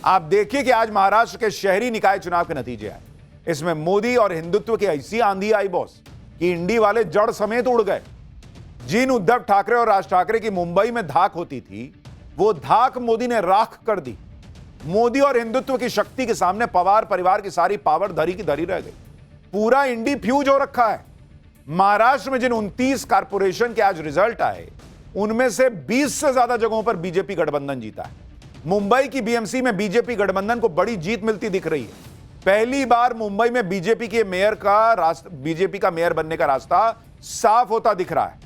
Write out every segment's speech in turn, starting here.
आप देखिए कि आज महाराष्ट्र के शहरी निकाय चुनाव के नतीजे आए। इसमें मोदी और हिंदुत्व की ऐसी आंधी आई बॉस कि इंडी वाले जड़ समेत उड़ गए। जिन उद्धव ठाकरे और राज ठाकरे की मुंबई में धाक होती थी, वो धाक मोदी ने राख कर दी। मोदी और हिंदुत्व की शक्ति के सामने पवार परिवार की सारी पावर धरी की धरी रह गई। पूरा इंडी फ्यूज हो रखा है। महाराष्ट्र में जिन 29 कारपोरेशन के आज रिजल्ट आए, उनमें से 20 से ज्यादा जगहों पर बीजेपी गठबंधन जीता है। मुंबई की बीएमसी में बीजेपी गठबंधन को बड़ी जीत मिलती दिख रही है। पहली बार मुंबई में बीजेपी का मेयर बनने का रास्ता साफ होता दिख रहा है।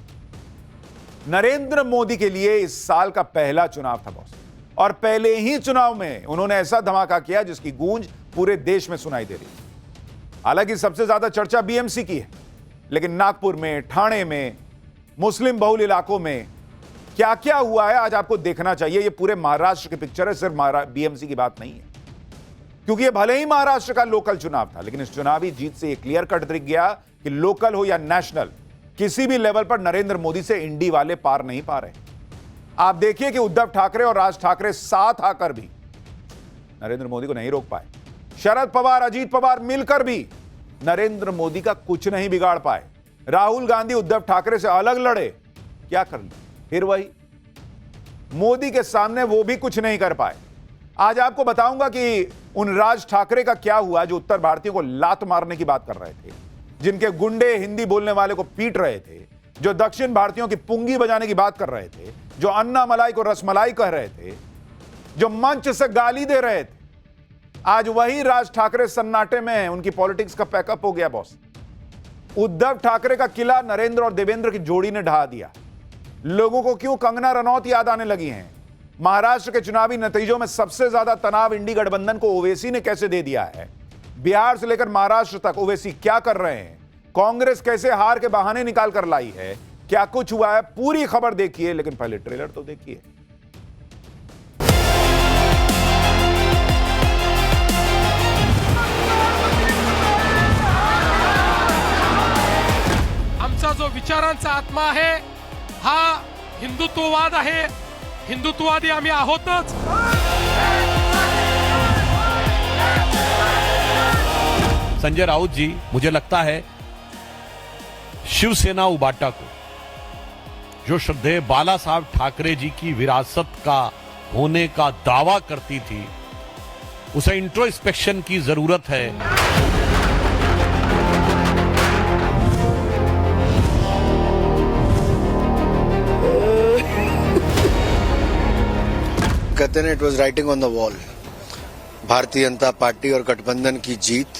नरेंद्र मोदी के लिए इस साल का पहला चुनाव था बॉस, और पहले ही चुनाव में उन्होंने ऐसा धमाका किया जिसकी गूंज पूरे देश में सुनाई दे रही है। हालांकि सबसे ज्यादा चर्चा बीएमसी की है, लेकिन नागपुर में, ठाणे में, मुस्लिम बहुल इलाकों में क्या क्या हुआ है आज आपको देखना चाहिए। यह पूरे महाराष्ट्र की पिक्चर है, सिर्फ बीएमसी की बात नहीं है। क्योंकि यह भले ही महाराष्ट्र का लोकल चुनाव था, लेकिन इस चुनावी जीत से यह क्लियर कट दिख गया कि लोकल हो या नेशनल, किसी भी लेवल पर नरेंद्र मोदी से इंडी वाले पार नहीं पा रहे। आप देखिए कि उद्धव ठाकरे और राज ठाकरे साथ आकर भी नरेंद्र मोदी को नहीं रोक पाए। शरद पवार, अजीत पवार मिलकर भी नरेंद्र मोदी का कुछ नहीं बिगाड़ पाए। राहुल गांधी उद्धव ठाकरे से अलग लड़े, क्या कर लिया, फिर वही। मोदी के सामने वो भी कुछ नहीं कर पाए। आज आपको बताऊंगा कि उन राज ठाकरे का क्या हुआ जो उत्तर भारतीयों को लात मारने की बात कर रहे थे, जिनके गुंडे हिंदी बोलने वाले को पीट रहे थे, जो दक्षिण भारतीयों की पुंगी बजाने की बात कर रहे थे, जो अन्ना मलाई को रसमलाई कह रहे थे, जो मंच से गाली दे रहे थे। आज वही राज ठाकरे सन्नाटे में हैं। उनकी पॉलिटिक्स का पैकअप हो गया बॉस। उद्धव ठाकरे का किला नरेंद्र और देवेंद्र की जोड़ी ने ढहा दिया। लोगों को क्यों कंगना रनौत याद आने लगी हैं। महाराष्ट्र के चुनावी नतीजों में सबसे ज्यादा तनाव इंडी गठबंधन को ओवैसी ने कैसे दे दिया है। बिहार से लेकर महाराष्ट्र तक ओवैसी क्या कर रहे हैं, कांग्रेस कैसे हार के बहाने निकाल कर लाई है, क्या कुछ हुआ है, पूरी खबर देखिए। लेकिन पहले ट्रेलर तो देखिए। आमचा जो विचारांचा आत्मा आहे हा हिंदुत्ववाद आहे। हिंदुत्ववादी आम्ही आहोतच। संजय राउत जी, मुझे लगता है शिवसेना उबाटा को, जो श्रद्धेय बाला साहब ठाकरे जी की विरासत का होने का दावा करती थी, उसे इंट्रोस्पेक्शन की जरूरत है। कहते हैं it was writing on the wall. Bharatiya Janata party और गठबंधन की जीत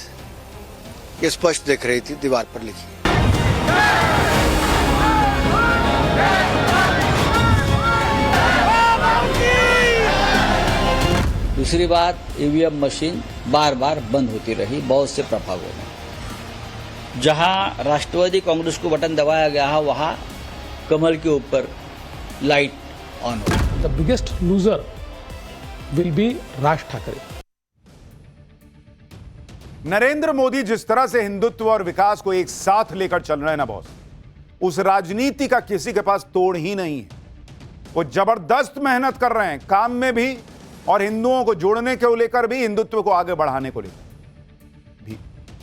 ये स्पष्ट दिख रही थी, दीवार पर लिखी। दूसरी बात, ईवीएम मशीन बार बार बंद होती रही बहुत से प्रभागों में। जहां राष्ट्रवादी कांग्रेस को बटन दबाया गया है, वहां कमल के ऊपर लाइट ऑन हो। The biggest loser will be Raj Thackeray. Narendra Modi जिस तरह से हिंदुत्व और विकास को एक साथ लेकर चल रहे हैं ना बॉस, उस राजनीति का किसी के पास तोड़ ही नहीं है। वो जबरदस्त मेहनत कर रहे हैं काम में भी, और हिंदुओं को जोड़ने को लेकर भी, हिंदुत्व को आगे बढ़ाने को लेकर भी।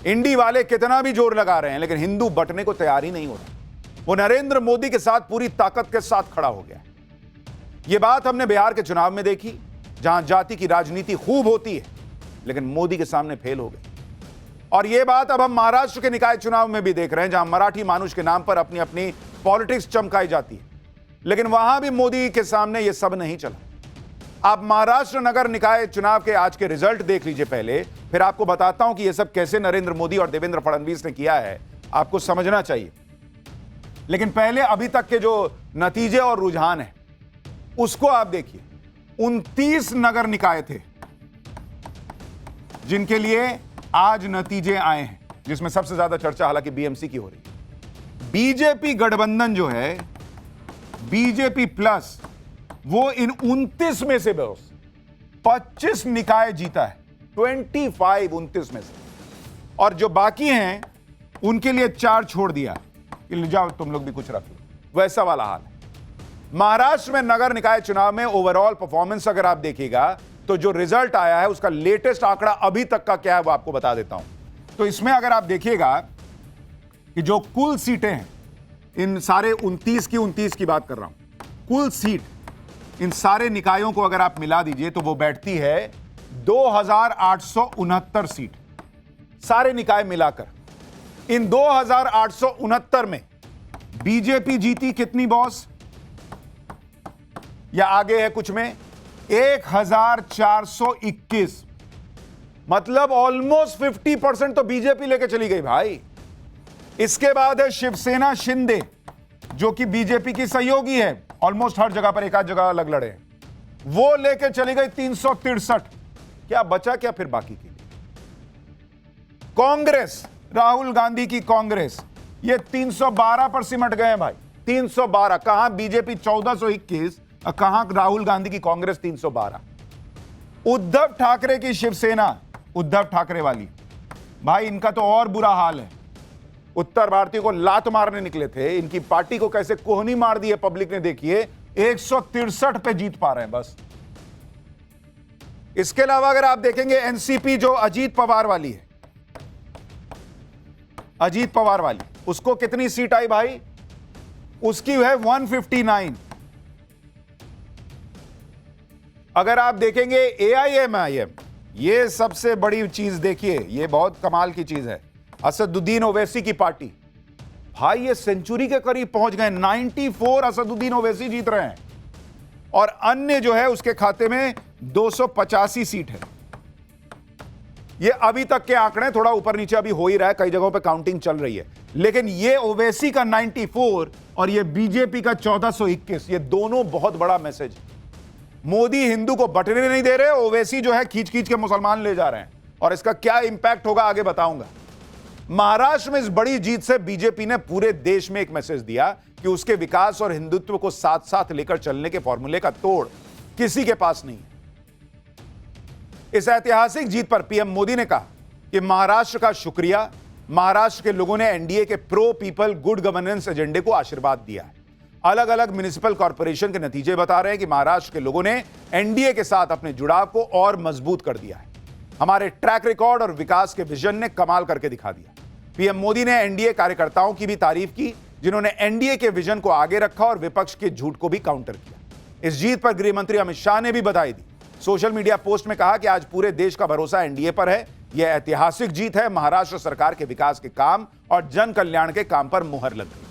इंडी वाले कितना भी जोर लगा रहे हैं, लेकिन हिंदू बटने को तैयार ही नहीं हो रहा। वो नरेंद्र मोदी के साथ पूरी ताकत के साथ खड़ा हो गया। यह बात हमने बिहार के चुनाव में देखी, जहां जाति की राजनीति खूब होती है, लेकिन मोदी के सामने फेल हो गई। और यह बात अब हम महाराष्ट्र के निकाय चुनाव में भी देख रहे हैं, जहां मराठी मानुष के नाम पर अपनी अपनी पॉलिटिक्स चमकाई जाती है, लेकिन वहां भी मोदी के सामने यह सब नहीं चला। आप महाराष्ट्र नगर निकाय चुनाव के आज के रिजल्ट देख लीजिए पहले, फिर आपको बताता हूं कि यह सब कैसे नरेंद्र मोदी और देवेंद्र फडणवीस ने किया है, आपको समझना चाहिए। लेकिन पहले अभी तक के जो नतीजे और रुझान है उसको आप देखिए। 29 नगर निकाय थे जिनके लिए आज नतीजे आए हैं, जिसमें सबसे ज्यादा चर्चा हालांकि बीएमसी की हो रही है। बीजेपी गठबंधन जो है, बीजेपी प्लस, वो इन 29 में से बस 25 निकाय जीता है। 29 में से, और जो बाकी हैं उनके लिए 4 छोड़ दिया कि ले जाओ तुम लोग भी कुछ रख लो, वैसा वाला हाल है। महाराष्ट्र में नगर निकाय चुनाव में ओवरऑल परफॉर्मेंस अगर आप देखिएगा तो जो रिजल्ट आया है उसका लेटेस्ट आंकड़ा अभी तक का क्या है वो आपको बता देता हूं। तो इसमें अगर आप देखिएगा कि जो कुल सीटें हैं, इन सारे 29 की बात कर रहा हूं, कुल सीट इन सारे निकायों को अगर आप मिला दीजिए तो वो बैठती है 2869 सीट, सारे निकाय मिलाकर। इन 2869 में बीजेपी जीती कितनी बॉस, या आगे है कुछ में 1421, मतलब ऑलमोस्ट 50% तो बीजेपी लेके चली गई भाई। इसके बाद है शिवसेना शिंदे जो कि बीजेपी की सहयोगी है, ऑलमोस्ट हर जगह पर एक आध जगह अलग लड़े हैं, वो लेके चली गई 363। क्या बचा क्या फिर बाकी के लिए? कांग्रेस, राहुल गांधी की कांग्रेस, ये 312 पर सिमट गए हैं भाई। 312, कहां बीजेपी 1421 और कहां राहुल गांधी की कांग्रेस 312। उद्धव ठाकरे की शिवसेना, उद्धव ठाकरे वाली भाई, इनका तो और बुरा हाल है। उत्तर भारतीयों को लात मारने निकले थे, इनकी पार्टी को कैसे कोहनी मार दी है पब्लिक ने, देखिए 163 पे जीत पा रहे हैं बस। इसके अलावा अगर आप देखेंगे एनसीपी जो अजीत पवार वाली है, अजीत पवार वाली, उसको कितनी सीट आई भाई? उसकी है 159। अगर आप देखेंगे एआईएमआईएम, ये सबसे बड़ी चीज देखिए, ये बहुत कमाल की चीज है, असदुद्दीन ओवैसी की पार्टी भाई, ये सेंचुरी के करीब पहुंच गए। 94 असदुद्दीन ओवैसी जीत रहे हैं और अन्य जो है उसके खाते में 285 सीट है। ये अभी तक के आंकड़े, थोड़ा ऊपर नीचे अभी हो ही रहा है, कई जगहों पे काउंटिंग चल रही है, लेकिन ये ओवैसी का 94 और ये बीजेपी का 1421, ये दोनों बहुत बड़ा मैसेज है। मोदी हिंदू को बंटने नहीं दे रहे, ओवैसी जो है खींच खींच के मुसलमान ले जा रहे हैं, और इसका क्या इंपैक्ट होगा आगे बताऊंगा। महाराष्ट्र में इस बड़ी जीत से बीजेपी ने पूरे देश में एक मैसेज दिया कि उसके विकास और हिंदुत्व को साथ साथ लेकर चलने के फॉर्मूले का तोड़ किसी के पास नहीं है। इस ऐतिहासिक जीत पर पीएम मोदी ने कहा कि महाराष्ट्र का शुक्रिया, महाराष्ट्र के लोगों ने एनडीए के प्रो पीपल गुड गवर्नेंस एजेंडे को आशीर्वाद दिया है। अलग अलग म्युनिसिपल कॉर्पोरेशन के नतीजे बता रहे हैं कि महाराष्ट्र के लोगों ने एनडीए के साथ अपने जुड़ाव को और मजबूत कर दिया है। हमारे ट्रैक रिकॉर्ड और विकास के विजन ने कमाल करके दिखा दिया। पीएम मोदी ने एनडीए कार्यकर्ताओं की भी तारीफ की, जिन्होंने एनडीए के विजन को आगे रखा और विपक्ष के झूठ को भी काउंटर किया। इस जीत पर गृह मंत्री अमित शाह ने भी बधाई दी। सोशल मीडिया पोस्ट में कहा कि आज पूरे देश का भरोसा एनडीए पर है। यह ऐतिहासिक जीत है। महाराष्ट्र सरकार के विकास के काम और जन कल्याण के काम पर मुहर लग गई।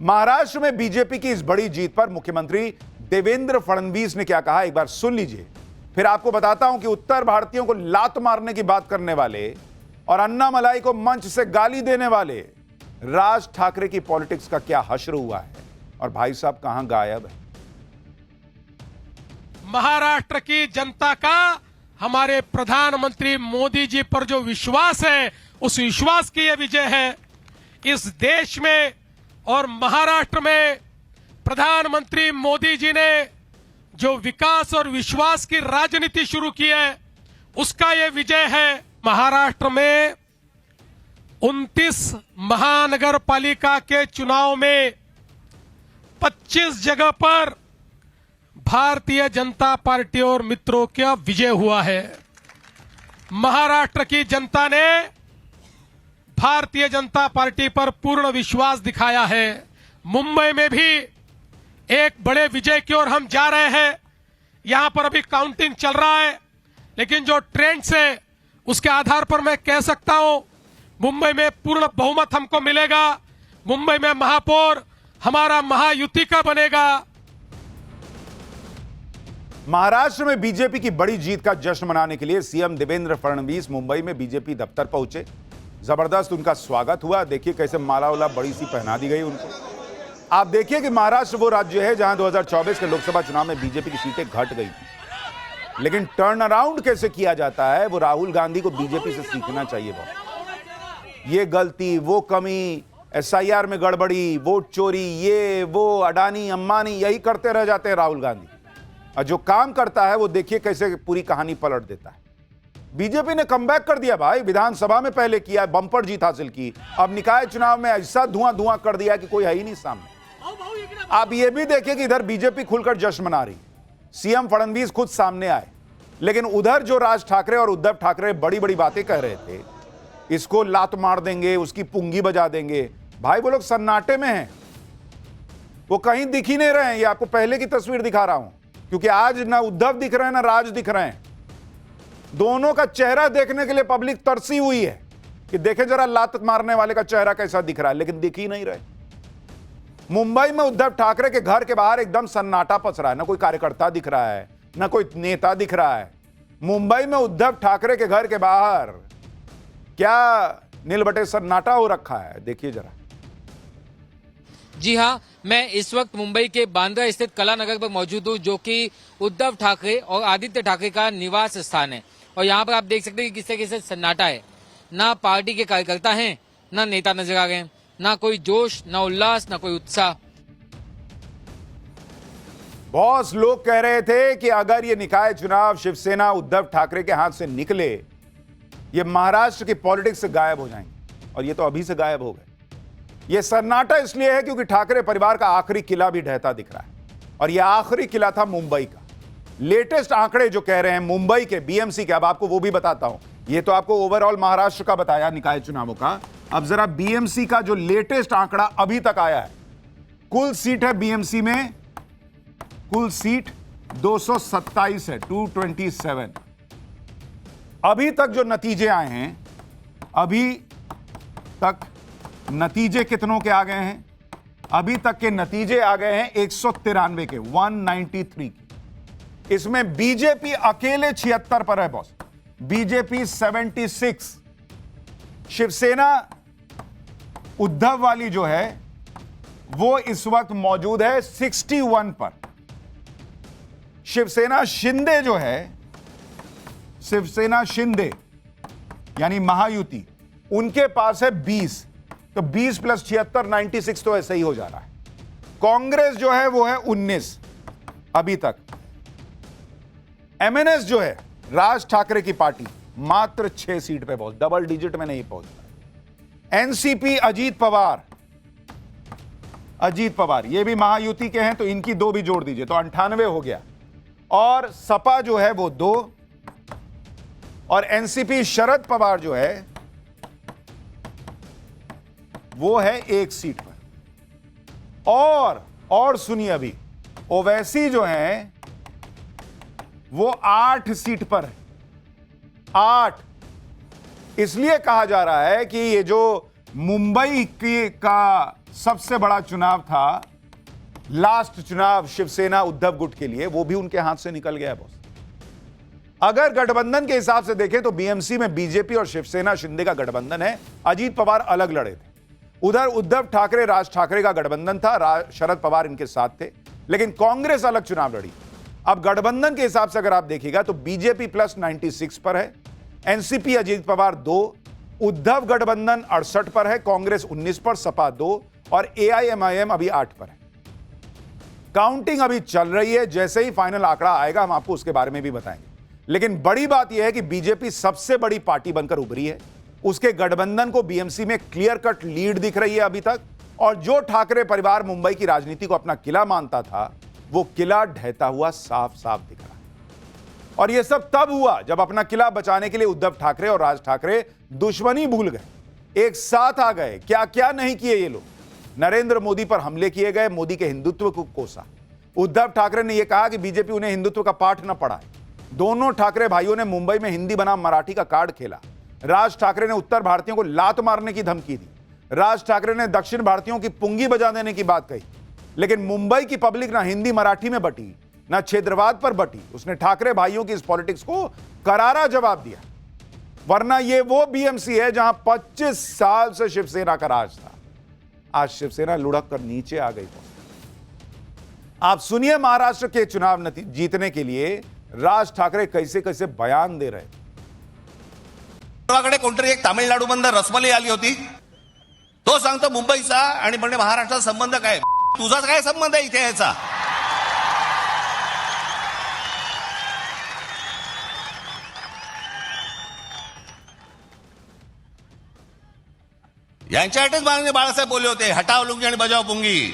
महाराष्ट्र में बीजेपी की इस बड़ी जीत पर मुख्यमंत्री देवेंद्र फडणवीस ने क्या कहा, एक बार सुन लीजिए, फिर आपको बताता हूं कि उत्तर भारतीयों को लात मारने की बात करने वाले और अन्ना मलाई को मंच से गाली देने वाले राज ठाकरे की पॉलिटिक्स का क्या हश्र हुआ है और भाई साहब कहां गायब है। महाराष्ट्र की जनता का हमारे प्रधानमंत्री मोदी जी पर जो विश्वास है, उस विश्वास की यह विजय है। इस देश में और महाराष्ट्र में प्रधानमंत्री मोदी जी ने जो विकास और विश्वास की राजनीति शुरू की है, उसका यह विजय है। महाराष्ट्र में 29 महानगर पालिका के चुनाव में 25 जगह पर भारतीय जनता पार्टी और मित्रों का विजय हुआ है। महाराष्ट्र की जनता ने भारतीय जनता पार्टी पर पूर्ण विश्वास दिखाया है। मुंबई में भी एक बड़े विजय की ओर हम जा रहे हैं। यहां पर अभी काउंटिंग चल रहा है, लेकिन जो ट्रेंड्स है उसके आधार पर मैं कह सकता हूं मुंबई में पूर्ण बहुमत हमको मिलेगा। मुंबई में महापौर हमारा महायुति का बनेगा। महाराष्ट्र में बीजेपी की बड़ी जीत का जश्न मनाने के लिए सीएम देवेंद्र फडणवीस मुंबई में बीजेपी दफ्तर पहुंचे। जबरदस्त उनका स्वागत हुआ। देखिए कैसे माला वाला बड़ी सी पहना दी गई उनको। आप देखिए कि महाराष्ट्र वो राज्य है जहां 2024 के लोकसभा चुनाव में बीजेपी की सीटें घट गई थी, लेकिन टर्न अराउंड कैसे किया जाता है वो राहुल गांधी को बीजेपी से सीखना चाहिए। बहुत ये गलती, वो कमी, एसआईआर में गड़बड़ी, वोट चोरी, ये वो अडानी अंबानी, यही करते रह जाते हैं राहुल गांधी। और जो काम करता है वो देखिए कैसे पूरी कहानी पलट देता है। बीजेपी ने कमबैक कर दिया भाई। विधानसभा में पहले किया, बंपर जीत हासिल की, अब निकाय चुनाव में ऐसा धुआं धुआं कर दिया कि कोई है ही नहीं सामने। आप ये भी देखिए कि इधर बीजेपी खुलकर जश्न मना रही। सीएम फडणवीस खुद सामने आए लेकिन उधर जो राज ठाकरे और उद्धव ठाकरे बड़ी बड़ी बातें कह रहे थे, इसको लात मार देंगे, उसकी पुंगी बजा देंगे, भाई वो लोग सन्नाटे में हैं, वो कहीं दिख ही नहीं रहे हैं। ये आपको पहले की तस्वीर दिखा रहा हूं, क्योंकि आज ना उद्धव दिख रहे हैं ना राज दिख रहे हैं। दोनों का चेहरा देखने के लिए पब्लिक तरसी हुई है कि देखें जरा लात मारने वाले का चेहरा कैसा दिख रहा है, लेकिन दिख ही नहीं रहे। मुंबई में उद्धव ठाकरे के घर के बाहर एकदम सन्नाटा पस रहा है, ना कोई कार्यकर्ता दिख रहा है, ना कोई नेता दिख रहा है। मुंबई में उद्धव ठाकरे के घर के बाहर क्या नीलबटे सन्नाटा हो रखा है, देखिए जरा। जी हाँ, मैं इस वक्त मुंबई के बांद्रा स्थित कला नगर पर मौजूद हूँ, जो कि उद्धव ठाकरे और आदित्य ठाकरे का निवास स्थान है। और यहाँ पर आप देख सकते हैं कि किस तरीके से सन्नाटा है। ना पार्टी के कार्यकर्ता हैं, ना नेता नजर आ गए हैं, ना कोई जोश, ना उल्लास, ना कोई उत्साह। बॉस लोग कह रहे थे कि अगर ये निकाय चुनाव शिवसेना उद्धव ठाकरे के हाथ से निकले, ये महाराष्ट्र की पॉलिटिक्स से गायब हो जाएंगे, और ये तो अभी से गायब हो गए। ये सन्नाटा इसलिए है क्योंकि ठाकरे परिवार का आखिरी किला भी ढहता दिख रहा है, और यह आखिरी किला था मुंबई का। लेटेस्ट आंकड़े जो कह रहे हैं मुंबई के बीएमसी के, अब आपको वो भी बताता हूं। ये तो आपको ओवरऑल महाराष्ट्र का बताया निकाय चुनावों का, अब जरा बीएमसी का जो लेटेस्ट आंकड़ा अभी तक आया है। कुल सीट है बीएमसी में, कुल सीट 227 है, 227। अभी तक जो नतीजे आए हैं, अभी तक नतीजे कितनों के आ गए हैं? अभी तक के नतीजे आ गए हैं 193 के, 193 के। इसमें बीजेपी अकेले 76 पर है बॉस, बीजेपी 76। शिवसेना उद्धव वाली जो है वो इस वक्त मौजूद है 61 पर। शिवसेना शिंदे जो है, शिवसेना शिंदे यानी महायुति, उनके पास है 20। तो 20 प्लस 76, 96 तो ऐसे ही हो जा रहा है। कांग्रेस जो है वो है 19 अभी तक। एमएनएस जो है राज ठाकरे की पार्टी, मात्र 6 सीट पे पहुंच, डबल डिजिट में नहीं पहुंच रहा। एनसीपी अजीत पवार ये भी महायुति के हैं, तो इनकी 2 भी जोड़ दीजिए तो 98 हो गया। और सपा जो है वो 2, और एनसीपी शरद पवार जो है वो है 1 सीट पर। और सुनिए, अभी ओवैसी जो है वो 8 सीट पर है, 8। इसलिए कहा जा रहा है कि ये जो मुंबई का सबसे बड़ा चुनाव था, लास्ट चुनाव शिवसेना उद्धव गुट के लिए, वो भी उनके हाथ से निकल गया बॉस। अगर गठबंधन के हिसाब से देखें तो बीएमसी में बीजेपी और शिवसेना शिंदे का गठबंधन है, अजीत पवार अलग लड़े थे। उधर उद्धव ठाकरे राज ठाकरे का गठबंधन था, शरद पवार इनके साथ थे, लेकिन कांग्रेस अलग चुनाव लड़ी। अब गठबंधन के हिसाब से अगर आप देखिएगा तो बीजेपी प्लस 96 पर है, एनसीपी अजीत पवार 2, उद्धव गठबंधन 68 पर है, कांग्रेस 19 पर, सपा 2 और एआईएमआईएम अभी 8 पर है। काउंटिंग अभी चल रही है, जैसे ही फाइनल आंकड़ा आएगा हम आपको उसके बारे में भी बताएंगे। लेकिन बड़ी बात यह है कि बीजेपी सबसे बड़ी पार्टी बनकर उभरी है, उसके गठबंधन को बीएमसी में क्लियर कट लीड दिख रही है अभी तक। और जो ठाकरे परिवार मुंबई की राजनीति को अपना किला मानता था, वो किला ढहता हुआ साफ साफ दिख रहा है। और यह सब तब हुआ जब अपना किला बचाने के लिए उद्धव ठाकरे और राज ठाकरे दुश्मनी भूल गए, एक साथ आ गए। क्या क्या नहीं किए ये लोग। नरेंद्र मोदी पर हमले किए गए, मोदी के हिंदुत्व को कोसा। उद्धव ठाकरे ने यह कहा कि बीजेपी उन्हें हिंदुत्व का पाठ न पढ़ाए। दोनों ठाकरे भाइयों ने मुंबई में हिंदी बनाम मराठी का कार्ड खेला। राज ठाकरे ने उत्तर भारतीयों को लात मारने की धमकी दी। राज ठाकरे ने दक्षिण भारतीयों की पुंगी बजा देने की बात कही। लेकिन मुंबई की पब्लिक ना हिंदी मराठी में बटी, ना क्षेत्रवाद पर बटी। उसने ठाकरे भाइयों की इस पॉलिटिक्स को करारा जवाब दिया। वरना ये वो बीएमसी है जहां 25 साल से शिवसेना का राज था। आज शिवसेना लुढ़क कर नीचे आ गई। आप सुनिए महाराष्ट्र के चुनाव जीतने के लिए राज ठाकरे कैसे कैसे बयान दे रहे। कडे कोणतरी एक तामिळनाडू बंदर रसमलाई आली होती, तो सांगतो मुंबईचा आणि म्हणजे महाराष्ट्राचा संबंध काय, तुझा काय संबंध आहे इथे याचा? यांच्यासाठीच माननीय बाळासाहेब बोलले होते, हटाव लुंगी आणि बजाव पुंगी.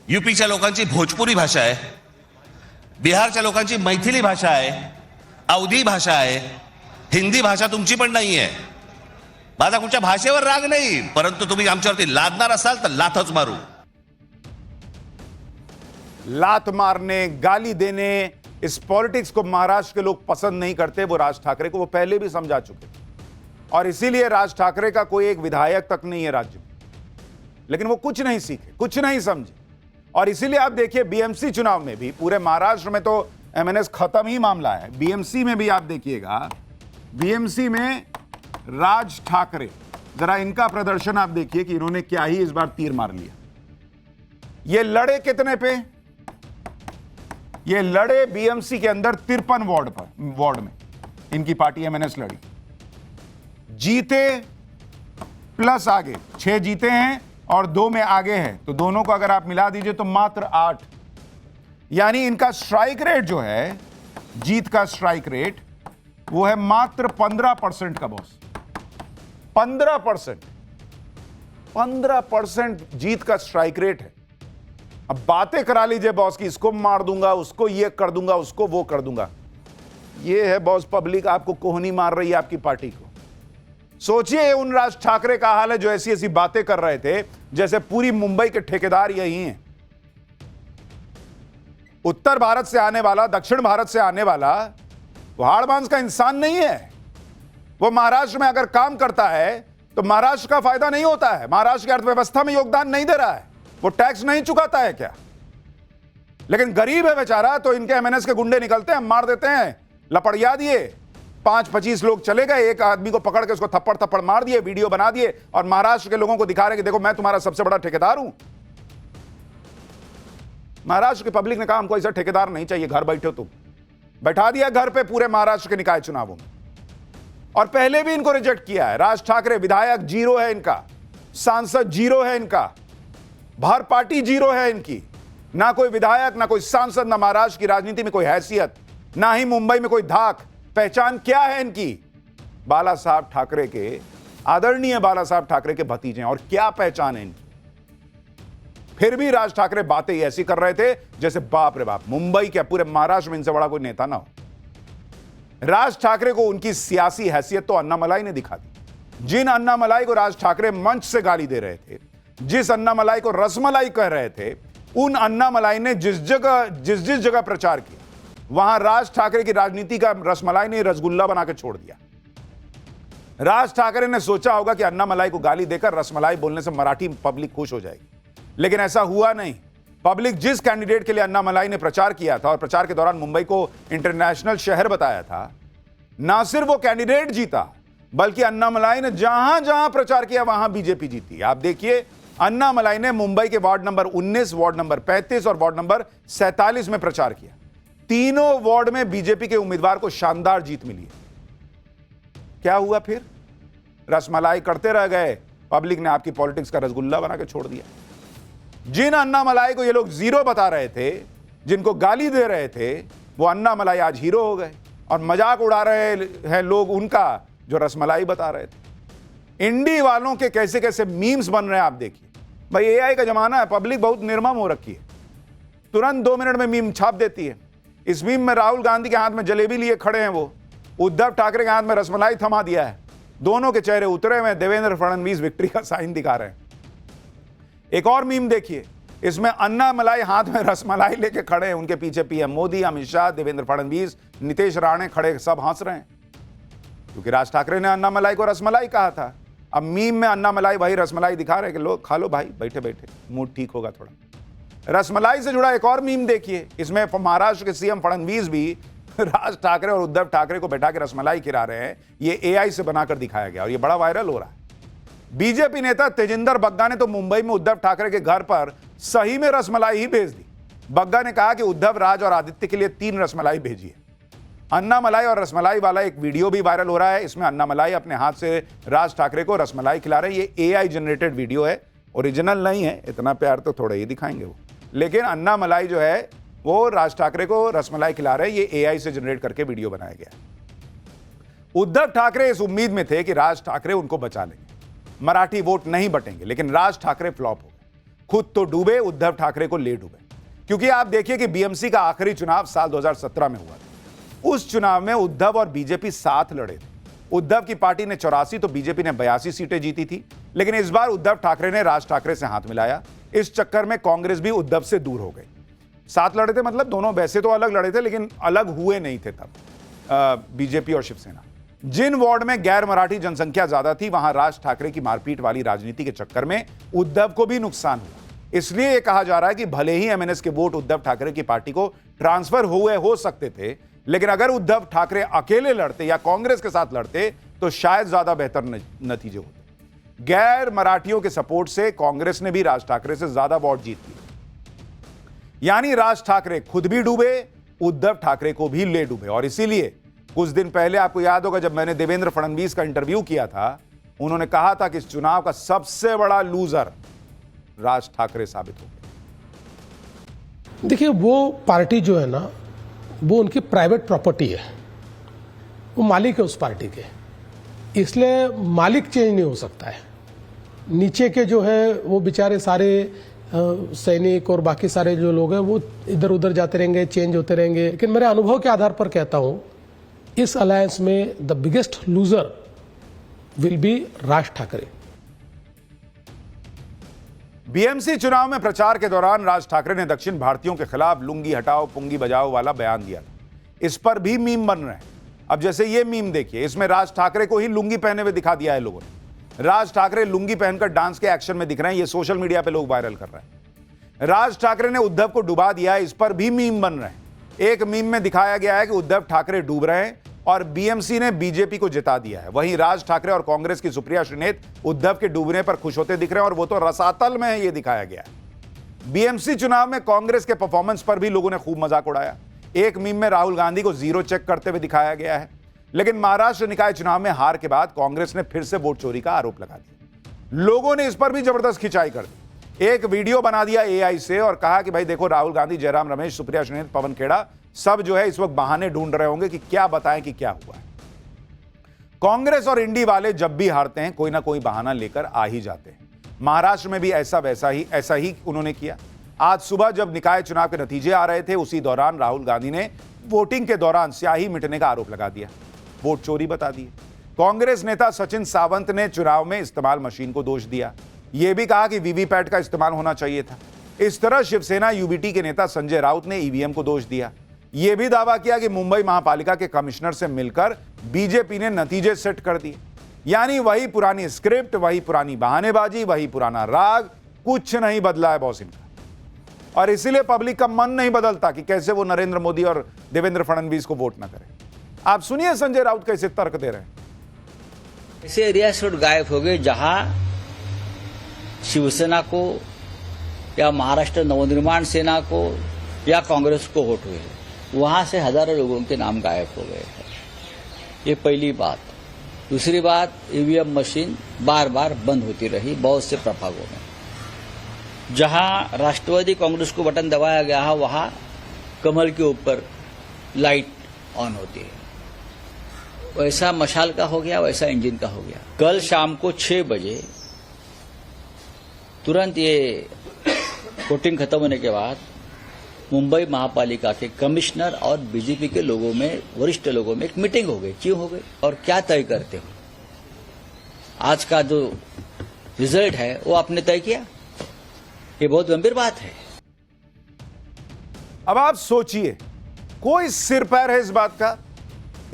यूपीच्या लोकांची भोजपुरी भाषा आहे बिहारच्या लोकांची मैथिली भाषा आहे, अवधी भाषा आहे, हिंदी भाषा तुमची पण नाही आहे. माझा कुठच्या भाषेवर राग नाही, परंतु तुम्ही आमच्यावरती लादणार असाल तर लाथच मारू. लात मारने, गाली देने, इस पॉलिटिक्स को महाराष्ट्र के लोग पसंद नहीं करते. वो राज ठाकरे को वो पहले भी समझा चुके और इसीलिए राज ठाकरे का कोई एक विधायक तक नहीं है राज्य में. लेकिन वो कुछ नहीं सीखे, कुछ नहीं समझे और इसीलिए आप देखिए बीएमसी चुनाव में भी पूरे महाराष्ट्र में तो एमएनएस खत्म ही मामला है. बीएमसी में भी आप देखिएगा, बीएमसी में राज ठाकरे, जरा इनका प्रदर्शन आप देखिए कि इन्होंने क्या ही इस बार तीर मार लिया. ये लड़े कितने पे? ये लड़े बीएमसी के अंदर 53 वार्ड में इनकी पार्टी एमएनएस लड़ी. जीते प्लस आगे 6 जीते हैं और 2 में आगे हैं, तो दोनों को अगर आप मिला दीजिए तो मात्र 8. यानी इनका स्ट्राइक रेट जो है, जीत का स्ट्राइक रेट, वो है मात्र 15% का बॉस. 15% जीत का स्ट्राइक रेट है. अब बातें करा लीजिए बॉस की, इसको मार दूंगा, उसको ये कर दूंगा, उसको वो कर दूंगा. ये है बॉस, पब्लिक आपको कोहनी मार रही है आपकी पार्टी को. सोचिए उन राज ठाकरे का हाल है जो ऐसी ऐसी बातें कर रहे थे जैसे पूरी मुंबई के ठेकेदार यही हैं. उत्तर भारत से आने वाला, दक्षिण भारत से आने वाला वो हाड़-बांस का इंसान नहीं है. वो महाराष्ट्र में अगर काम करता है तो महाराष्ट्र का फायदा नहीं होता है, महाराष्ट्र की अर्थव्यवस्था में योगदान नहीं दे रहा है, वो टैक्स नहीं चुकाता है क्या? लेकिन गरीब है बेचारा, तो इनके एमएनएस के गुंडे निकलते हैं, मार देते हैं, लपड़िया दिए, 5-25 लोग चले गए, एक आदमी को पकड़ के उसको थप्पड़ मार दिए, वीडियो बना दिए और महाराष्ट्र के लोगों को दिखा रहे कि देखो मैं तुम्हारा सबसे बड़ा ठेकेदार हूं. महाराष्ट्र की पब्लिक ने कहा हमको ऐसा ठेकेदार नहीं चाहिए, घर बैठो तुम. बैठा दिया घर पे पूरे महाराष्ट्र के निकाय चुनावों में. और पहले भी इनको रिजेक्ट किया है. राज ठाकरे विधायक 0 है इनका, सांसद 0 है इनका, बाहर पार्टी 0 है इनकी. ना कोई विधायक, ना कोई सांसद, ना महाराष्ट्र की राजनीति में कोई हैसियत, ना ही मुंबई में कोई धाक. पहचान क्या है इनकी? बाला साहब ठाकरे के, आदरणीय बाला साहब ठाकरे के भतीजे हैं. और क्या पहचान है इनकी? फिर भी राज ठाकरे बातें ऐसी कर रहे थे जैसे बाप रे बाप, मुंबई क्या पूरे महाराष्ट्र में इनसे बड़ा कोई नेता ना हो. राज ठाकरे को उनकी सियासी हैसियत तो अन्नामलाई ने दिखा दी. जिन अन्नामलाई को राज ठाकरे मंच से गाली दे रहे थे, जिस अन्नामलाई को रसमलाई कह रहे थे, उन अन्नामलाई ने जिस जिस जगह प्रचार किया, वहां राज ठाकरे की राजनीति का रसमलाई ने रसगुल्ला बना के छोड़ दिया. राज ठाकरे ने सोचा होगा कि अन्नामलाई को गाली देकर रसमलाई बोलने से मराठी पब्लिक खुश हो जाएगी, लेकिन ऐसा हुआ नहीं. पब्लिक जिस कैंडिडेट के लिए अन्नामलाई ने प्रचार किया था और प्रचार के दौरान मुंबई को इंटरनेशनल शहर बताया था, ना सिर्फ वो कैंडिडेट जीता, बल्कि अन्नामलाई ने जहां जहां प्रचार किया वहां बीजेपी जीती. आप देखिए, अन्नामलाई ने मुंबई के वार्ड नंबर 19, वार्ड नंबर 35 और वार्ड नंबर 47 में प्रचार किया. तीनों वार्ड में बीजेपी के उम्मीदवार को शानदार जीत मिली. क्या हुआ फिर? रसमलाई करते रह गए, पब्लिक ने आपकी पॉलिटिक्स का रसगुल्ला बना के छोड़ दिया. जिन अन्नामलाई को ये लोग 0 बता रहे थे, जिनको गाली दे रहे थे, वो अन्नामलाई आज हीरो हो गए और मजाक उड़ा रहे हैं लोग उनका जो रसमलाई बता रहे थे. इंडी वालों के कैसे कैसे मीम्स बन रहे हैं आप देखिए. भाई एआई का जमाना है, पब्लिक बहुत निर्मम हो रखी है, तुरंत 2 मिनट में मीम छाप देती है. इस मीम में राहुल गांधी के हाथ में जलेबी लिए खड़े हैं, वो उद्धव ठाकरे के हाथ में रसमलाई थमा दिया है. दोनों के चेहरे उतरे हुए, देवेंद्र फडणवीस विक्ट्री का साइन दिखा रहे हैं. एक और मीम देखिए, इसमें अन्नामलाई हाथ में रसमलाई लेके खड़े हैं, उनके पीछे पीएम मोदी, अमित शाह, देवेंद्र फडणवीस, नीतीश राणे खड़े, सब हंस रहे हैं क्योंकि राज ठाकरे ने अन्नामलाई को रसमलाई कहा था. अब मीम में अन्नामलाई भाई रसमलाई दिखा रहे हैं कि लोग खा लो भाई, बैठे बैठे मूड ठीक होगा थोड़ा. रसमलाई से जुड़ा एक और मीम देखिए, इसमें महाराष्ट्र के सीएम फडणवीस भी राज ठाकरे और उद्धव ठाकरे को बैठा के रसमलाई खिला रहे हैं. ये एआई से बनाकर दिखाया गया और ये बड़ा वायरल हो रहा है. बीजेपी नेता तेजिंदर बग्गा ने तो मुंबई में उद्धव ठाकरे के घर पर सही में रसमलाई ही भेज दी. बग्गा ने कहा कि उद्धव, राज और आदित्य के लिए 3 रसमलाई भेजिए. अन्नामलाई और रसमलाई वाला एक वीडियो भी वायरल हो रहा है. इसमें अन्नामलाई अपने हाथ से राज ठाकरे को रसमलाई खिला रहे हैं. ये एआई जनरेटेड वीडियो है, ओरिजिनल नहीं है. इतना प्यार तो थोड़ा ही दिखाएंगे वो, लेकिन अन्नामलाई जो है वो राज ठाकरे को रसमलाई खिला रहे हैं. ये एआई से जनरेट करके वीडियो बनाया गया. उद्धव ठाकरे इस उम्मीद में थे कि राज ठाकरे उनको बचा लेंगे, मराठी वोट नहीं बटेंगे, लेकिन राज ठाकरे फ्लॉप हो गए. खुद तो डूबे, उद्धव ठाकरे को ले डूबे. क्योंकि आप देखिए कि बीएमसी का आखिरी चुनाव साल 2017 में हुआ था। उस चुनाव में उद्धव और बीजेपी साथ लड़े थे। उद्धव की पार्टी ने 84 तो बीजेपी ने 82 सीटें जीती थी। लेकिन इस बार उद्धव ठाकरे ने राज ठाकरे से हाथ मिलाया। इस चक्कर में कांग्रेस भी उद्धव से दूर हो गई। साथ लड़े थे मतलब दोनों वैसे तो अलग लड़े थे, लेकिन अलग हुए नहीं थे तब बीजेपी और शिवसेना। जिन वार्ड में गैर मराठी जनसंख्या ज्यादा थी, वहां राज ठाकरे की मारपीट वाली राजनीति के चक्कर में उद्धव को भी नुकसान हुआ। इसलिए यह कहा जा रहा है कि भले ही एमएनएस के वोट उद्धव ठाकरे की पार्टी को ट्रांसफर हुए हो सकते थे, लेकिन अगर उद्धव ठाकरे अकेले लड़ते या कांग्रेस के साथ लड़ते तो शायद ज्यादा बेहतर नतीजे होते। गैर मराठियों के सपोर्ट से कांग्रेस ने भी राज ठाकरे से ज्यादा वोट जीत लिए। यानी राज ठाकरे खुद भी डूबे, उद्धव ठाकरे को भी ले डूबे। और इसीलिए कुछ दिन पहले आपको याद होगा, जब मैंने देवेंद्र फडणवीस का इंटरव्यू किया था, उन्होंने कहा था कि इस चुनाव का सबसे बड़ा लूजर राज ठाकरे साबित हो गए। देखिए, वो पार्टी जो है ना, वो उनकी प्राइवेट प्रॉपर्टी है। वो मालिक है उस पार्टी के, इसलिए मालिक चेंज नहीं हो सकता है। नीचे के जो है वो बेचारे सारे सैनिक और बाकी सारे जो लोग हैं वो इधर उधर जाते रहेंगे, चेंज होते रहेंगे। लेकिन मेरे अनुभव के आधार पर कहता हूं, इस अलायंस में the biggest loser will be Raj Thackeray. BMC चुनाव में प्रचार के दौरान राज ठाकरे ने दक्षिण भारतीयों के खिलाफ लुंगी हटाओ पुंगी बजाओ वाला बयान दिया था। इस पर भी मीम बन रहे हैं। अब जैसे ये मीम देखिए, इसमें राज ठाकरे को ही लुंगी पहने हुए दिखा दिया है लोगों ने। राज ठाकरे लुंगी पहनकर डांस के एक्शन में दिख रहे हैं। ये सोशल मीडिया पे लोग वायरल कर रहे हैं। राज ठाकरे ने उद्धव को डुबा दिया, इस पर भी मीम बन रहे हैं। एक मीम में दिखाया गया है कि उद्धव ठाकरे डूब रहे हैं और बीएमसी ने बीजेपी को जिता दिया है। वहीं राज ठाकरे और कांग्रेस की सुप्रिया श्रीनेत उद्धव के डूबने पर खुश होते दिख रहे हैं, और वो तो रसातल में है, ये दिखाया गया है। बीएमसी चुनाव में कांग्रेस के परफॉर्मेंस पर भी लोगों ने खूब मजाक उड़ाया। एक मीम में राहुल गांधी को जीरो चेक करते हुए दिखाया गया है। लेकिन महाराष्ट्र निकाय चुनाव में हार के बाद कांग्रेस ने फिर से वोट चोरी का आरोप लगा दिया। लोगों ने इस पर भी जबरदस्त खिंचाई कर दी। एक वीडियो बना दिया एआई से और कहा कि भाई देखो, राहुल गांधी, जयराम रमेश, सुप्रिया श्रीनेत, पवन खेड़ा सब जो है इस वक्त बहाने ढूंढ रहे होंगे कि क्या बताएं कि क्या हुआ है। कांग्रेस और इंडी वाले जब भी हारते हैं कोई ना कोई बहाना लेकर आ ही जाते हैं। महाराष्ट्र में भी ऐसा ही उन्होंने किया। आज सुबह जब निकाय चुनाव के नतीजे आ रहे थे, उसी दौरान राहुल गांधी ने वोटिंग के दौरान स्याही मिटने का आरोप लगा दिया, वोट चोरी बता दिए। कांग्रेस नेता सचिन सावंत ने चुनाव में इस्तेमाल मशीन को दोष दिया। यह भी कहा कि वीवीपैट का इस्तेमाल होना चाहिए था। इस तरह शिवसेना यूबीटी के नेता संजय राउत ने ईवीएम को दोष दिया। यह भी दावा किया कि मुंबई महापालिका के कमिश्नर से मिलकर बीजेपी ने नतीजे सेट कर दिए। यानी वही पुरानी स्क्रिप्ट, वही पुरानी बहानेबाजी, वही पुराना राग, कुछ नहीं बदला है बॉस इनका। और इसीलिए पब्लिक का मन नहीं बदलता कि कैसे वो नरेंद्र मोदी और देवेंद्र फडणवीस को वोट ना करें। आप सुनिए संजय राउत कैसे तर्क दे रहे हैं। ऐसे एरियाज गायब हो गए जहां शिवसेना को या महाराष्ट्र नवनिर्माण सेना को या कांग्रेस को वोट हुए, वहां से हजारों लोगों के नाम गायब हो गए हैं। ये पहली बात। दूसरी बात, ईवीएम मशीन बार बार बंद होती रही बहुत से प्रभागों में। जहां राष्ट्रवादी कांग्रेस को बटन दबाया गया है, वहां कमल के ऊपर लाइट ऑन होती है। वैसा मशाल का हो गया, वैसा इंजन का हो गया। कल शाम को 6 बजे तुरंत ये वोटिंग खत्म होने के बाद मुंबई महापालिका के कमिश्नर और बीजेपी के लोगों में, वरिष्ठ लोगों में एक मीटिंग हो गई। क्यों हो गई और क्या तय करते हो? आज का जो रिजल्ट है वो आपने तय किया। ये बहुत गंभीर बात है। अब आप सोचिए, कोई सिर पैर है इस बात का।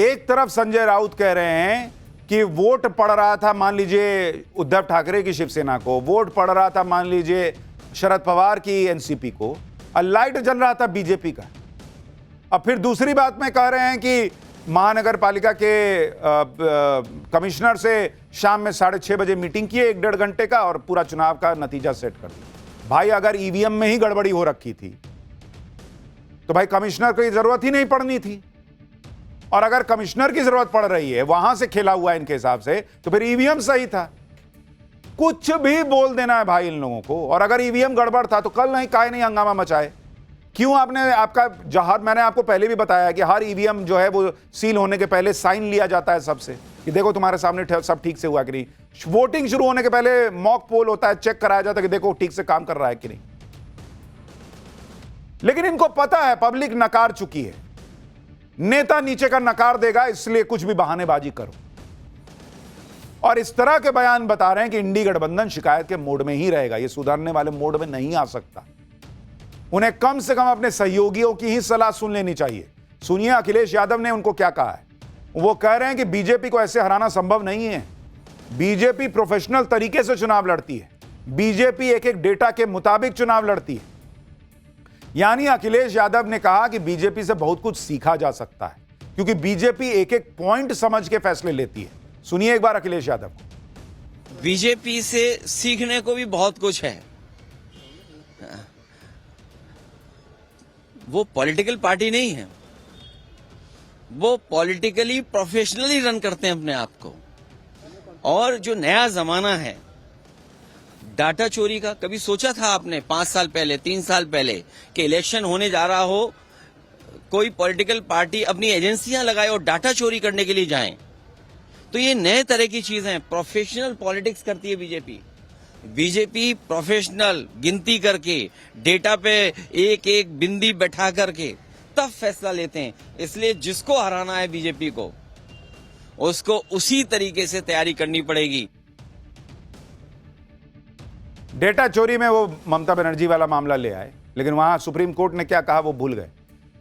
एक तरफ संजय राउत कह रहे हैं कि वोट पड़ रहा था, मान लीजिए उद्धव ठाकरे की शिवसेना को, वोट पड़ रहा था मान लीजिए शरद पवार की एनसीपी को, और लाइट जल रहा था बीजेपी का। अब फिर दूसरी बात में कह रहे हैं कि महानगर पालिका के कमिश्नर से शाम में 6:30 बजे मीटिंग किए 1-1.5 घंटे का, और पूरा चुनाव का नतीजा सेट कर दिया। भाई अगर ईवीएम में ही गड़बड़ी हो रखी थी तो भाई कमिश्नर की जरूरत ही नहीं पड़नी थी। और अगर कमिश्नर की जरूरत पड़ रही है, वहां से खेला हुआ है इनके हिसाब से, तो फिर ईवीएम सही था। कुछ भी बोल देना है भाई इन लोगों को। और अगर ईवीएम गड़बड़ था तो कल नहीं काहे नहीं हंगामा मचाए? क्यों आपने आपका जहां, मैंने आपको पहले भी बताया कि हर ईवीएम जो है वो सील होने के पहले साइन लिया जाता है सबसे कि देखो तुम्हारे सामने सब ठीक से हुआ कि नहीं। वोटिंग शुरू होने के पहले मॉक पोल होता है, चेक कराया जाता है कि देखो ठीक से काम कर रहा है कि नहीं। लेकिन इनको पता है पब्लिक नकार चुकी है, नेता नीचे का नकार देगा, इसलिए कुछ भी बहानेबाजी करो। और इस तरह के बयान बता रहे हैं कि इंडी गठबंधन शिकायत के मोड में ही रहेगा, ये सुधारने वाले मोड में नहीं आ सकता। उन्हें कम से कम अपने सहयोगियों की ही सलाह सुन लेनी चाहिए। सुनिए अखिलेश यादव ने उनको क्या कहा है। वो कह रहे हैं कि बीजेपी को ऐसे हराना संभव नहीं है। बीजेपी प्रोफेशनल तरीके से चुनाव लड़ती है, बीजेपी एक एक डेटा के मुताबिक चुनाव लड़ती है। यानी अखिलेश यादव ने कहा कि बीजेपी से बहुत कुछ सीखा जा सकता है, क्योंकि बीजेपी एक एक पॉइंट समझ के फैसले लेती है। सुनिए एक बार अखिलेश यादव को। बीजेपी से सीखने को भी बहुत कुछ है। वो पॉलिटिकल पार्टी नहीं है, वो पॉलिटिकली प्रोफेशनली रन करते हैं अपने आप को। और जो नया जमाना है डाटा चोरी का, कभी सोचा था आपने 5 साल पहले 3 साल पहले कि इलेक्शन होने जा रहा हो, कोई पॉलिटिकल पार्टी अपनी एजेंसियां लगाए और डाटा चोरी करने के लिए जाएं? तो ये नए तरह की चीजें, प्रोफेशनल पॉलिटिक्स करती है बीजेपी। बीजेपी प्रोफेशनल गिनती करके, डेटा पे एक एक बिंदी बैठा करके तब फैसला लेते हैं। इसलिए जिसको हराना है बीजेपी को, उसको उसी तरीके से तैयारी करनी पड़ेगी। डेटा चोरी में वो ममता बनर्जी वाला मामला ले आए, लेकिन वहां सुप्रीम कोर्ट ने क्या कहा वो भूल गए।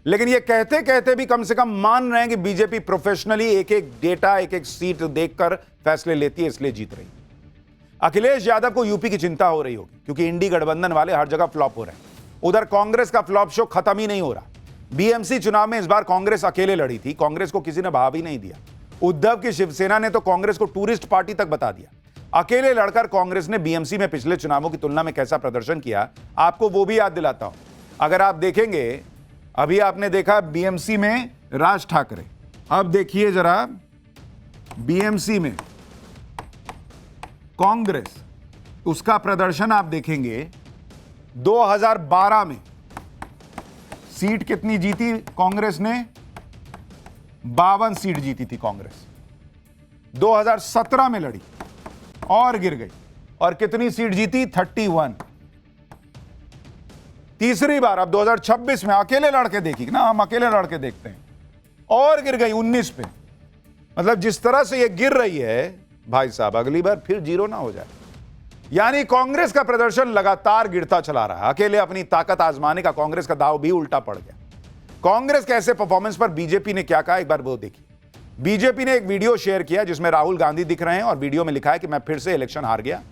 लेकिन ये कहते कहते भी कम से कम मान रहे हैं कि बीजेपी प्रोफेशनली एक एक डेटा, एक एक सीट देखकर फैसले लेती है, इसलिए जीत रही। अखिलेश यादव को यूपी की चिंता हो रही होगी, क्योंकि इंडी गठबंधन वाले हर जगह फ्लॉप हो रहे हैं। उधर कांग्रेस का फ्लॉप शो खत्म ही नहीं हो रहा। बीएमसी चुनाव में इस बार कांग्रेस अकेले लड़ी थी, कांग्रेस को किसी ने भाव ही नहीं दिया। उद्धव की शिवसेना ने तो कांग्रेस को टूरिस्ट पार्टी तक बता दिया। अकेले लड़कर कांग्रेस ने बीएमसी में पिछले चुनावों की तुलना में कैसा प्रदर्शन किया, आपको वो भी याद दिलाता हूं। अगर आप देखेंगे, अभी आपने देखा बीएमसी में राज ठाकरे, अब देखिए जरा बीएमसी में कांग्रेस, उसका प्रदर्शन आप देखेंगे। 2012 में सीट कितनी जीती कांग्रेस ने? 52 सीट जीती थी कांग्रेस। 2017 में लड़ी और गिर गई, और कितनी सीट जीती? 31। तीसरी बार अब 2026 में अकेले लड़के देखी ना, हम अकेले लड़के देखते हैं, और गिर गई 19 पे। मतलब जिस तरह से ये गिर रही है भाई साहब, अगली बार फिर जीरो ना हो जाए। यानी कांग्रेस का प्रदर्शन लगातार गिरता चला रहा है। अकेले अपनी ताकत आजमाने का कांग्रेस का दाव भी उल्टा पड़ गया। कांग्रेस के ऐसे परफॉर्मेंस पर बीजेपी ने क्या कहा, एक बार वो देखिए। बीजेपी ने एक वीडियो शेयर किया जिसमें राहुल गांधी दिख रहे हैं, और वीडियो में लिखा है कि मैं फिर से इलेक्शन हार गया।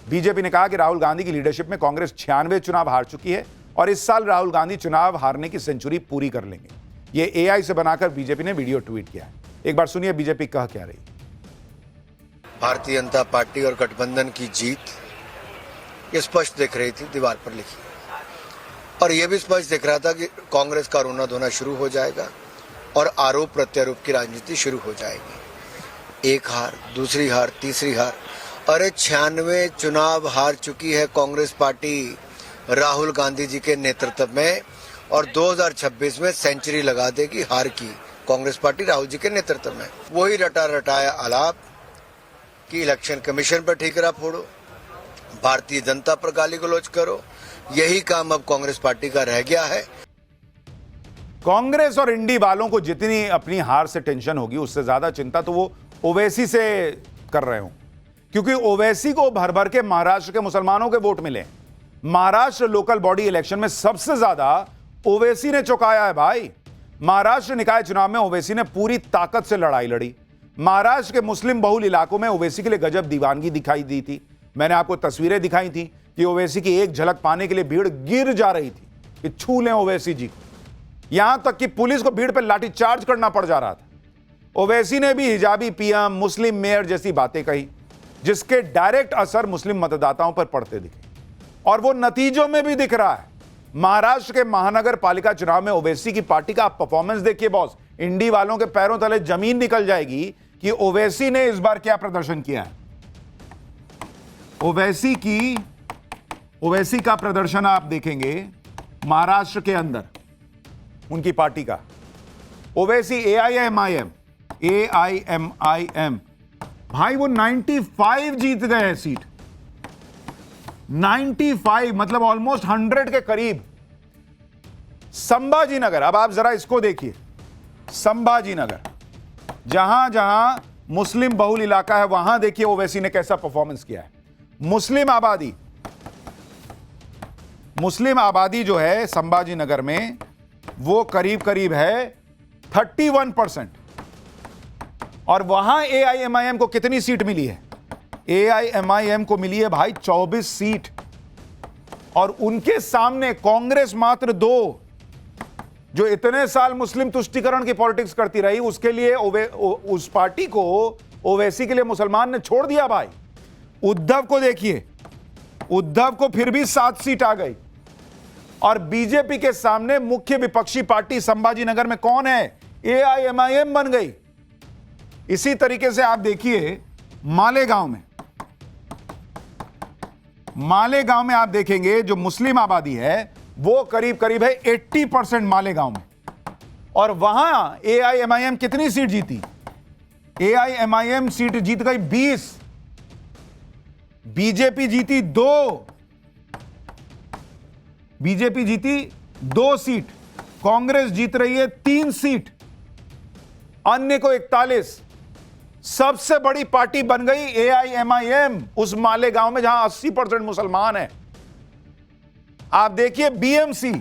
बीजेपी ने कहा कि राहुल गांधी की लीडरशिप में कांग्रेस 96 चुनाव हार चुकी है, और इस साल राहुल गांधी चुनाव हारने की सेंचुरी पूरी कर लेंगे। ये एआई से बनाकर बीजेपी ने वीडियो ट्वीट किया है। एक बार सुनिए बीजेपी कह क्या रही। भारतीय जनता पार्टी और गठबंधन की जीत ये स्पष्ट दिख रही थी, दीवार पर लिखी। और यह भी स्पष्ट दिख रहा था कि कांग्रेस का रोना धोना शुरू हो जाएगा और आरोप प्रत्यारोप की राजनीति शुरू हो जाएगी। एक हार, दूसरी हार, तीसरी हार। अरे 96 चुनाव हार चुकी है कांग्रेस पार्टी राहुल गांधी जी के नेतृत्व में, और 2026 में सेंचुरी लगा देगी हार की कांग्रेस पार्टी राहुल जी के नेतृत्व में। वही रटा रटाया आलाप कि इलेक्शन कमीशन पर ठीकरा फोड़ो, भारतीय जनता पर गाली गलौज करो, यही काम अब कांग्रेस पार्टी का रह गया है। कांग्रेस और इंडी वालों को जितनी अपनी हार से टेंशन होगी, उससे ज्यादा चिंता तो वो ओवैसी से कर रहे हो, क्योंकि ओवैसी को भर भर के महाराष्ट्र के मुसलमानों के वोट मिले। महाराष्ट्र लोकल बॉडी इलेक्शन में सबसे ज्यादा ओवैसी ने चौंकाया है भाई। महाराष्ट्र निकाय चुनाव में ओवैसी ने पूरी ताकत से लड़ाई लड़ी। महाराष्ट्र के मुस्लिम बहुल इलाकों में ओवैसी के लिए गजब दीवानगी दिखाई दी थी। मैंने आपको तस्वीरें दिखाई थी कि ओवैसी की एक झलक पाने के लिए भीड़ गिर जा रही थी कि छू लें ओवैसी जी को। यहां तक कि पुलिस को भीड़ पर लाठीचार्ज करना पड़ जा रहा था। ओवैसी ने भी हिजाबी पीएम, मुस्लिम मेयर जैसी बातें कही, जिसके डायरेक्ट असर मुस्लिम मतदाताओं पर पड़ते दिखे, और वो नतीजों में भी दिख रहा है। महाराष्ट्र के महानगर पालिका चुनाव में ओवैसी की पार्टी का आप परफॉर्मेंस देखिए बॉस, इंडी वालों के पैरों तले जमीन निकल जाएगी कि ओवैसी ने इस बार क्या प्रदर्शन किया है। ओवैसी का प्रदर्शन आप देखेंगे महाराष्ट्र के अंदर उनकी पार्टी का। ओवैसी AIMIM भाई वो 95 जीत गए हैं सीट। 95 मतलब ऑलमोस्ट 100 के करीब। संभाजी नगर, अब आप जरा इसको देखिए, संभाजी नगर, जहां जहां मुस्लिम बहुल इलाका है वहां देखिए ओवैसी ने कैसा परफॉर्मेंस किया है। मुस्लिम आबादी जो है संभाजी नगर में वो करीब करीब है 31%, और वहां एआईएमआईएम को कितनी सीट मिली है? एआईएमआईएम को मिली है भाई 24 सीट, और उनके सामने कांग्रेस मात्र 2, जो इतने साल मुस्लिम तुष्टीकरण की पॉलिटिक्स करती रही, उसके लिए उस पार्टी को, ओवैसी के लिए मुसलमान ने छोड़ दिया भाई। उद्धव को देखिए, उद्धव को फिर भी 7 सीट आ गई, और बीजेपी के सामने मुख्य विपक्षी पार्टी संभाजी नगर में कौन है? एआईएमआईएम बन गई। इसी तरीके से आप देखिए मालेगांव में आप देखेंगे जो मुस्लिम आबादी है वो करीब करीब है 80% मालेगांव में, और वहां एआईएमआईएम कितनी सीट जीती? एआईएमआईएम सीट जीत गई 20, बीजेपी जीती 2 सीट, कांग्रेस जीत रही है 3 सीट, अन्य को 41। सबसे बड़ी पार्टी बन गई एआईएमआईएम उस मालेगांव में जहां 80% मुसलमान है। आप देखिए बीएमसी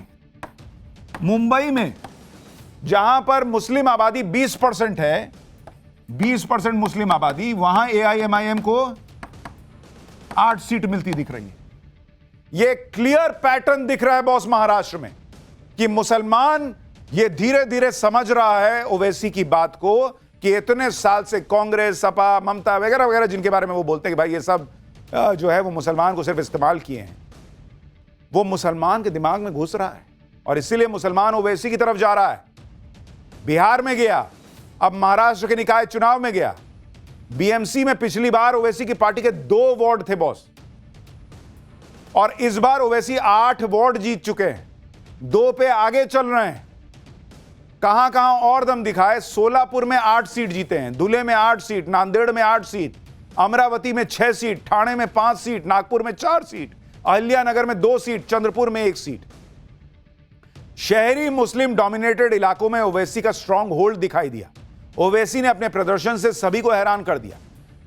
मुंबई में, जहां पर मुस्लिम आबादी 20% है, 20% मुस्लिम आबादी, वहां एआईएमआईएम को 8 सीट मिलती दिख रही है। यह क्लियर पैटर्न दिख रहा है बॉस महाराष्ट्र में कि मुसलमान ये धीरे धीरे समझ रहा है ओवैसी की बात को, कि इतने साल से कांग्रेस, सपा, ममता वगैरह वगैरह जिनके बारे में वो बोलते हैं कि भाई ये सब जो है वो मुसलमान को सिर्फ इस्तेमाल किए हैं, वो मुसलमान के दिमाग में घुस रहा है, और इसीलिए मुसलमान ओवैसी की तरफ जा रहा है। बिहार में गया, अब महाराष्ट्र के निकाय चुनाव में गया। बीएमसी में पिछली बार ओवैसी की पार्टी के 2 वार्ड थे बॉस, और इस बार ओवैसी 8 वार्ड जीत चुके हैं, 2 पे आगे चल रहे हैं। कहां कहां और दम दिखाए? सोलापुर में 8 सीट जीते हैं, धुले में 8 सीट, नांदेड़ में 8 सीट, अमरावती में 6 सीट, ठाणे में 5 सीट, नागपुर में 4 सीट, अहिल्यानगर में 2 सीट, चंद्रपुर में 1 सीट। शहरी मुस्लिम डोमिनेटेड इलाकों में ओवैसी का स्ट्रांग होल्ड दिखाई दिया। ओवैसी ने अपने प्रदर्शन से सभी को हैरान कर दिया।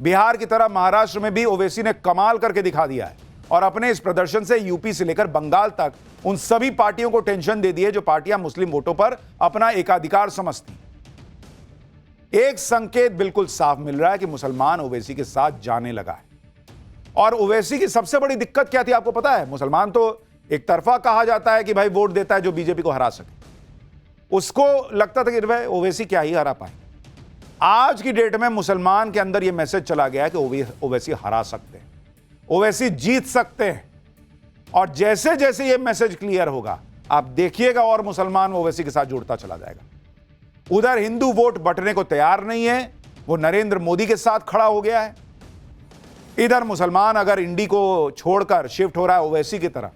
बिहार की तरह महाराष्ट्र में भी ओवैसी ने कमाल करके दिखा दिया है, और अपने इस प्रदर्शन से यूपी से लेकर बंगाल तक उन सभी पार्टियों को टेंशन दे दी है जो पार्टियां मुस्लिम वोटों पर अपना एकाधिकार समझती। एक संकेत बिल्कुल साफ मिल रहा है कि मुसलमान ओवैसी के साथ जाने लगा है। और ओवैसी की सबसे बड़ी दिक्कत क्या थी आपको पता है? मुसलमान तो एक तरफा कहा जाता है कि भाई वोट देता है जो बीजेपी को हरा सके, उसको लगता था कि भाई ओवैसी क्या ही हरा पाए। आज की डेट में मुसलमान के अंदर यह मैसेज चला गया है कि ओवैसी हरा सकते हैं, ओवैसी जीत सकते हैं, और जैसे जैसे यह मैसेज क्लियर होगा आप देखिएगा और मुसलमान ओवैसी के साथ जुड़ता चला जाएगा। उधर हिंदू वोट बंटने को तैयार नहीं है, वो नरेंद्र मोदी के साथ खड़ा हो गया है। इधर मुसलमान अगर इंडी को छोड़कर शिफ्ट हो रहा है ओवैसी की तरफ,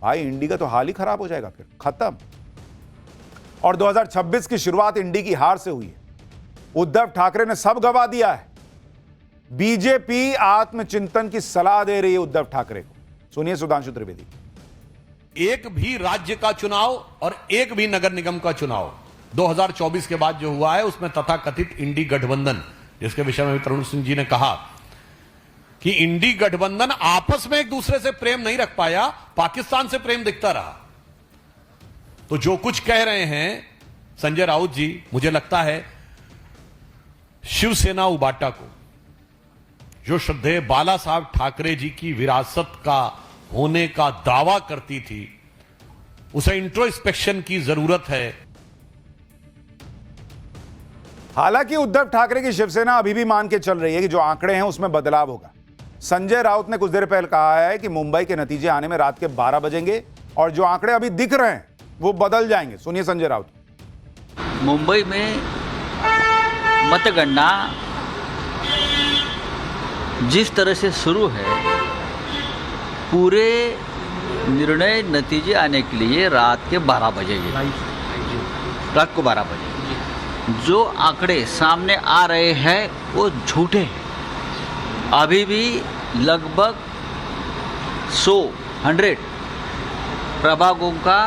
भाई इंडी का तो हाल ही खराब हो जाएगा, फिर खत्म। और 2026 की शुरुआत इंडी की हार से हुई है। उद्धव ठाकरे ने सब गवा दिया है। बीजेपी आत्मचिंतन की सलाह दे रही है उद्धव ठाकरे को। सुनिए सुधांशु त्रिवेदी। एक भी राज्य का चुनाव और एक भी नगर निगम का चुनाव 2024 के बाद जो हुआ है उसमें तथाकथित इंडी गठबंधन, जिसके विषय में तरुण सिंह जी ने कहा कि इंडी गठबंधन आपस में एक दूसरे से प्रेम नहीं रख पाया, पाकिस्तान से प्रेम दिखता रहा। तो जो कुछ कह रहे हैं संजय राउत जी, मुझे लगता है शिवसेना उबाटा को, जो श्रद्धेय बाला साहब ठाकरे जी की विरासत का होने का दावा करती थी, उसे इंट्रोस्पेक्शन की जरूरत है। हालांकि उद्धव ठाकरे की शिवसेना अभी भी मान के चल रही है कि जो आंकड़े हैं उसमें बदलाव होगा। संजय राउत ने कुछ देर पहले कहा है कि मुंबई के नतीजे आने में रात के 12 बजेंगे और जो आंकड़े अभी दिख रहे हैं वो बदल जाएंगे। सुनिए संजय राउत। मुंबई में मतगणना जिस तरह से शुरू है, पूरे निर्णय नतीजे आने के लिए रात के 12 बजेंगे, रात को 12 बजे। जो आंकड़े सामने आ रहे हैं वो झूठे हैं। अभी भी लगभग 100 प्रभागों का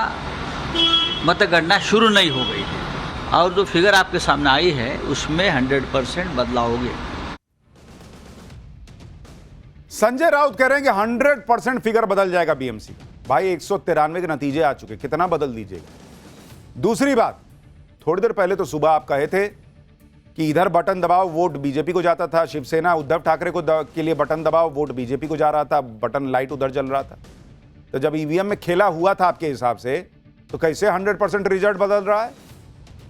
मतगणना शुरू नहीं हो गई थी और जो फिगर आपके सामने आई है उसमें 100% बदलाव हो गया। संजय राउत कह रहे हैं कि 100% फिगर बदल जाएगा बीएमसी का। भाई 193 के नतीजे आ चुके, कितना बदल दीजिएगा। दूसरी बात, थोड़ी देर पहले तो सुबह आप कहे थे कि इधर बटन दबाओ वोट बीजेपी को जाता था, शिवसेना उद्धव ठाकरे को के लिए बटन दबाओ वोट बीजेपी को जा रहा था, बटन लाइट उधर जल रहा था। तो जब ईवीएम में खेला हुआ था आपके हिसाब से, तो कैसे 100% रिजल्ट बदल रहा है?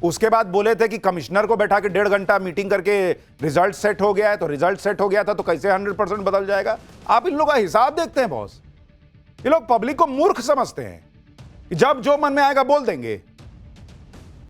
उसके बाद बोले थे कि कमिश्नर को बैठा के 1.5 घंटा मीटिंग करके रिजल्ट सेट हो गया है, तो रिजल्ट सेट हो गया था तो कैसे 100% बदल जाएगा? आप इन लोगों का हिसाब देखते हैं बॉस। ये लोग पब्लिक को मूर्ख समझते हैं कि जब जो मन में आएगा बोल देंगे।